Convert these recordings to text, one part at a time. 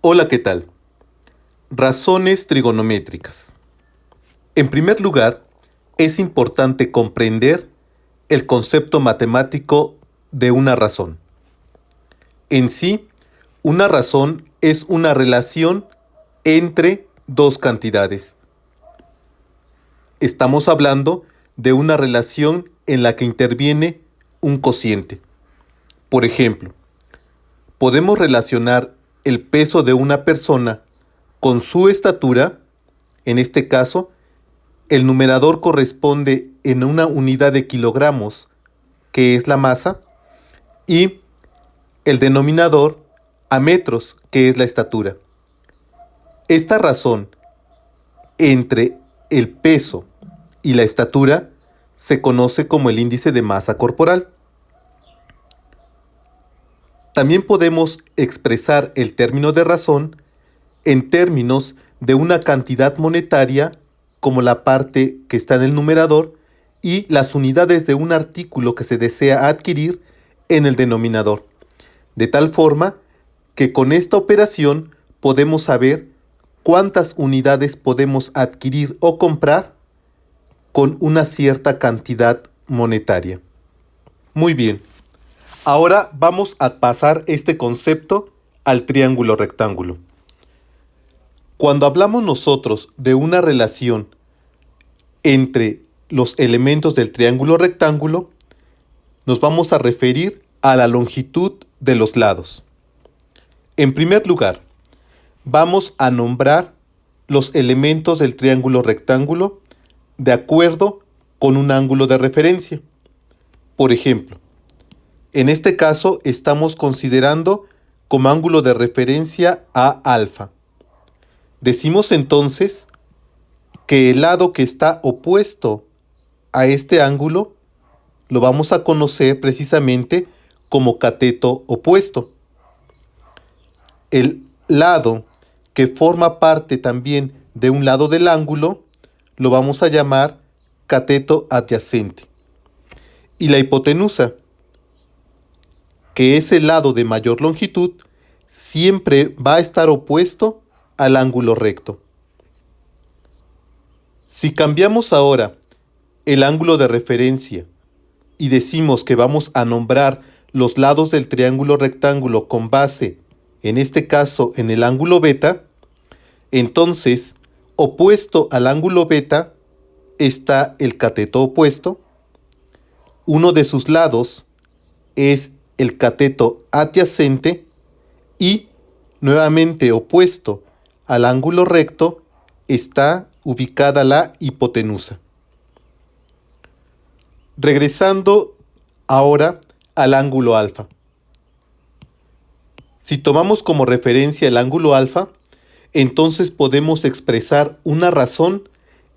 Hola, ¿qué tal? Razones trigonométricas. En primer lugar, es importante comprender el concepto matemático de una razón. En sí, una razón es una relación entre dos cantidades. Estamos hablando de una relación en la que interviene un cociente. Por ejemplo, podemos relacionar el peso de una persona con su estatura. En este caso, el numerador corresponde en una unidad de kilogramos, que es la masa, y el denominador a metros, que es la estatura. Esta razón entre el peso y la estatura se conoce como el índice de masa corporal. También podemos expresar el término de razón en términos de una cantidad monetaria como la parte que está en el numerador y las unidades de un artículo que se desea adquirir en el denominador. De tal forma que con esta operación podemos saber cuántas unidades podemos adquirir o comprar con una cierta cantidad monetaria. Muy bien, ahora vamos a pasar este concepto al triángulo rectángulo. Cuando hablamos nosotros de una relación entre los elementos del triángulo rectángulo, nos vamos a referir a la longitud de los lados. En primer lugar, vamos a nombrar los elementos del triángulo rectángulo de acuerdo con un ángulo de referencia. Por ejemplo, en este caso estamos considerando como ángulo de referencia a alfa. Decimos entonces que el lado que está opuesto a este ángulo lo vamos a conocer precisamente como cateto opuesto. El lado que forma parte también de un lado del ángulo lo vamos a llamar cateto adyacente. Y la hipotenusa, que es el lado de mayor longitud, siempre va a estar opuesto al ángulo recto. Si cambiamos ahora el ángulo de referencia y decimos que vamos a nombrar los lados del triángulo rectángulo con base, en este caso, en el ángulo beta, entonces, opuesto al ángulo beta está el cateto opuesto. Uno de sus lados es el cateto adyacente y, nuevamente opuesto al ángulo recto, está ubicada la hipotenusa. Regresando ahora al ángulo alfa. Si tomamos como referencia el ángulo alfa, entonces podemos expresar una razón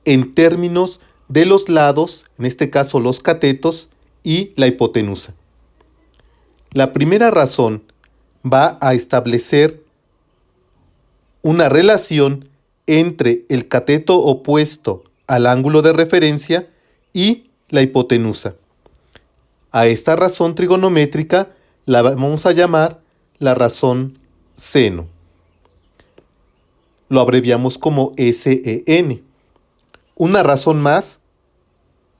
en términos de los lados, en este caso los catetos, y la hipotenusa. La primera razón va a establecer una relación entre el cateto opuesto al ángulo de referencia y la hipotenusa. A esta razón trigonométrica la vamos a llamar la razón seno. Lo abreviamos como SEN. Una razón más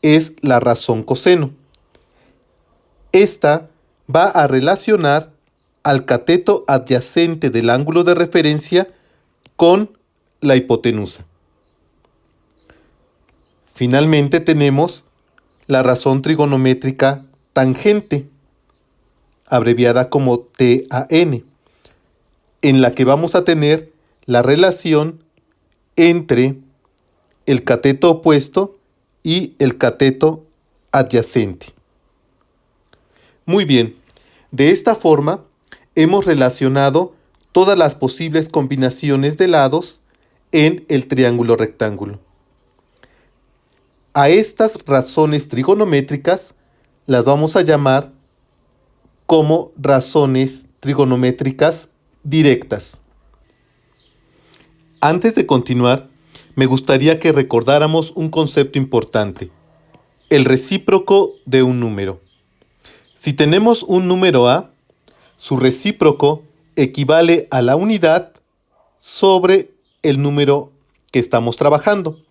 es la razón coseno. Esta va a relacionar al cateto adyacente del ángulo de referencia con la hipotenusa. Finalmente tenemos la razón trigonométrica tangente, abreviada como TAN, en la que vamos a tener la relación entre el cateto opuesto y el cateto adyacente. Muy bien, de esta forma hemos relacionado todas las posibles combinaciones de lados en el triángulo rectángulo. A estas razones trigonométricas las vamos a llamar como razones trigonométricas directas. Antes de continuar, me gustaría que recordáramos un concepto importante: el recíproco de un número. Si tenemos un número A, su recíproco equivale a la unidad sobre el número que estamos trabajando.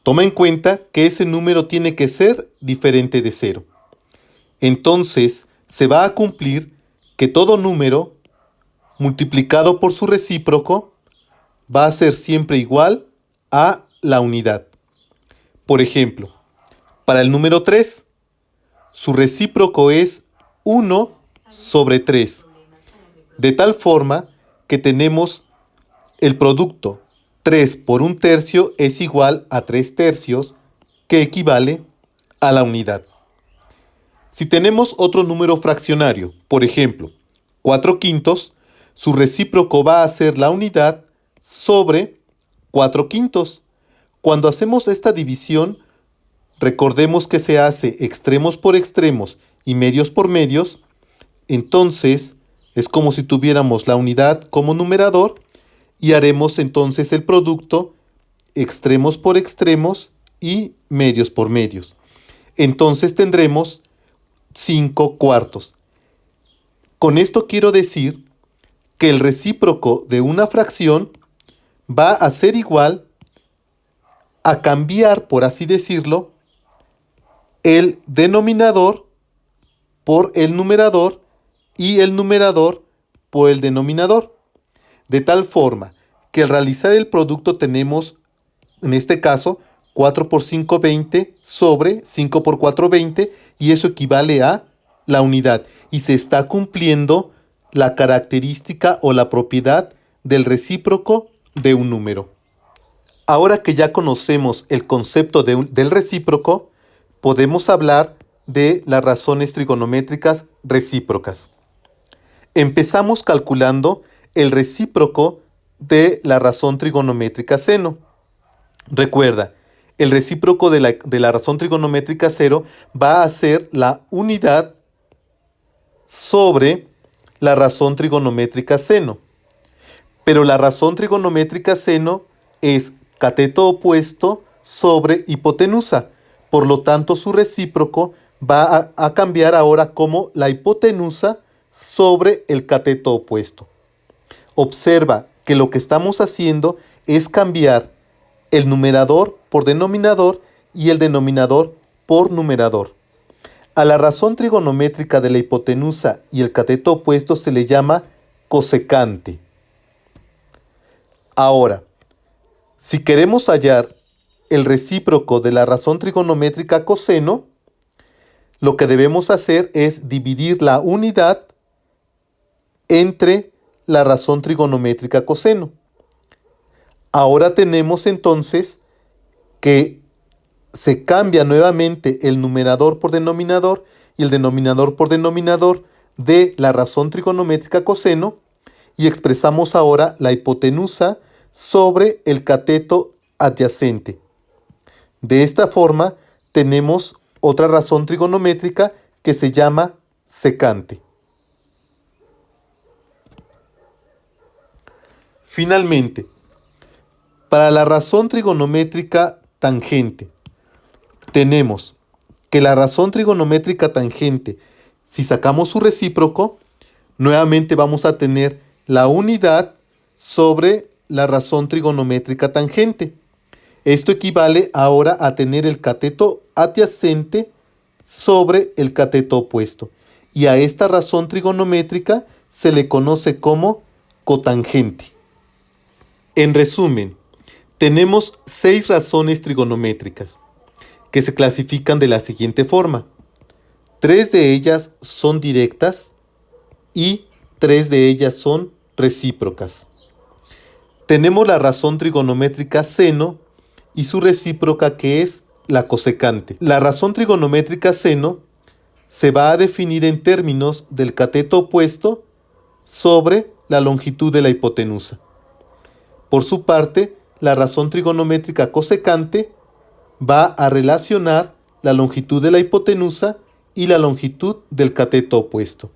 Toma en cuenta que ese número tiene que ser diferente de 0. Entonces, se va a cumplir que todo número multiplicado por su recíproco va a ser siempre igual a la unidad. Por ejemplo, para el número 3, su recíproco es 1 sobre 3, de tal forma que tenemos el producto 3 por 1/3 es igual a 3/3, que equivale a la unidad. Si tenemos otro número fraccionario, por ejemplo, 4/5, su recíproco va a ser la unidad sobre 4/5. Cuando hacemos esta división, recordemos que se hace extremos por extremos y medios por medios, entonces es como si tuviéramos la unidad como numerador y haremos entonces el producto extremos por extremos y medios por medios. Entonces tendremos 5/4. Con esto quiero decir que el recíproco de una fracción va a ser igual a cambiar, por así decirlo, el denominador por el numerador y el numerador por el denominador. De tal forma que al realizar el producto tenemos, en este caso, 4 por 5, 20 sobre 5 por 4, 20, y eso equivale a la unidad. Y se está cumpliendo la característica o la propiedad del recíproco de un número. Ahora que ya conocemos el concepto del recíproco, podemos hablar de las razones trigonométricas recíprocas. Empezamos calculando el recíproco de la razón trigonométrica seno. Recuerda, el recíproco de la razón trigonométrica 0 va a ser la unidad sobre la razón trigonométrica seno. Pero la razón trigonométrica seno es cateto opuesto sobre hipotenusa. Por lo tanto, su recíproco va a cambiar ahora como la hipotenusa sobre el cateto opuesto. Observa que lo que estamos haciendo es cambiar el numerador por denominador y el denominador por numerador. A la razón trigonométrica de la hipotenusa y el cateto opuesto se le llama cosecante. Ahora, si queremos hallar el recíproco de la razón trigonométrica coseno, lo que debemos hacer es dividir la unidad entre la razón trigonométrica coseno. Ahora tenemos entonces que se cambia nuevamente el numerador por denominador y el denominador por denominador de la razón trigonométrica coseno y expresamos ahora la hipotenusa sobre el cateto adyacente. De esta forma tenemos otra razón trigonométrica que se llama secante. Finalmente, para la razón trigonométrica tangente, tenemos que la razón trigonométrica tangente, si sacamos su recíproco, nuevamente vamos a tener la unidad sobre la razón trigonométrica tangente. Esto equivale ahora a tener el cateto adyacente sobre el cateto opuesto. Y a esta razón trigonométrica se le conoce como cotangente. En resumen, tenemos 6 razones trigonométricas que se clasifican de la siguiente forma. 3 de ellas son directas y 3 de ellas son recíprocas. Tenemos la razón trigonométrica seno y su recíproca, que es la cosecante. La razón trigonométrica seno se va a definir en términos del cateto opuesto sobre la longitud de la hipotenusa. Por su parte, la razón trigonométrica cosecante va a relacionar la longitud de la hipotenusa y la longitud del cateto opuesto.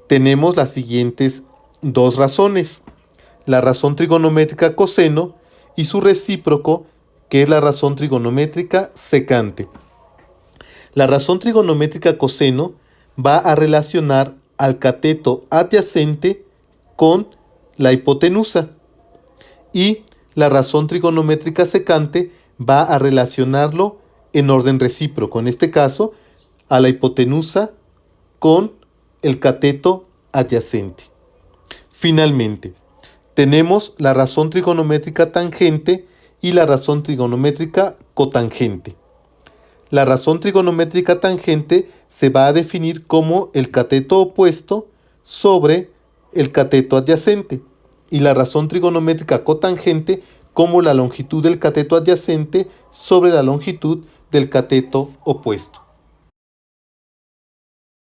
Tenemos las siguientes 2 razones: la razón trigonométrica coseno y su recíproco, que es la razón trigonométrica secante. La razón trigonométrica coseno va a relacionar al cateto adyacente con la hipotenusa. Y la razón trigonométrica secante va a relacionarlo en orden recíproco, en este caso, a la hipotenusa con el cateto adyacente. Finalmente, tenemos la razón trigonométrica tangente y la razón trigonométrica cotangente. La razón trigonométrica tangente se va a definir como el cateto opuesto sobre el cateto adyacente y la razón trigonométrica cotangente como la longitud del cateto adyacente sobre la longitud del cateto opuesto.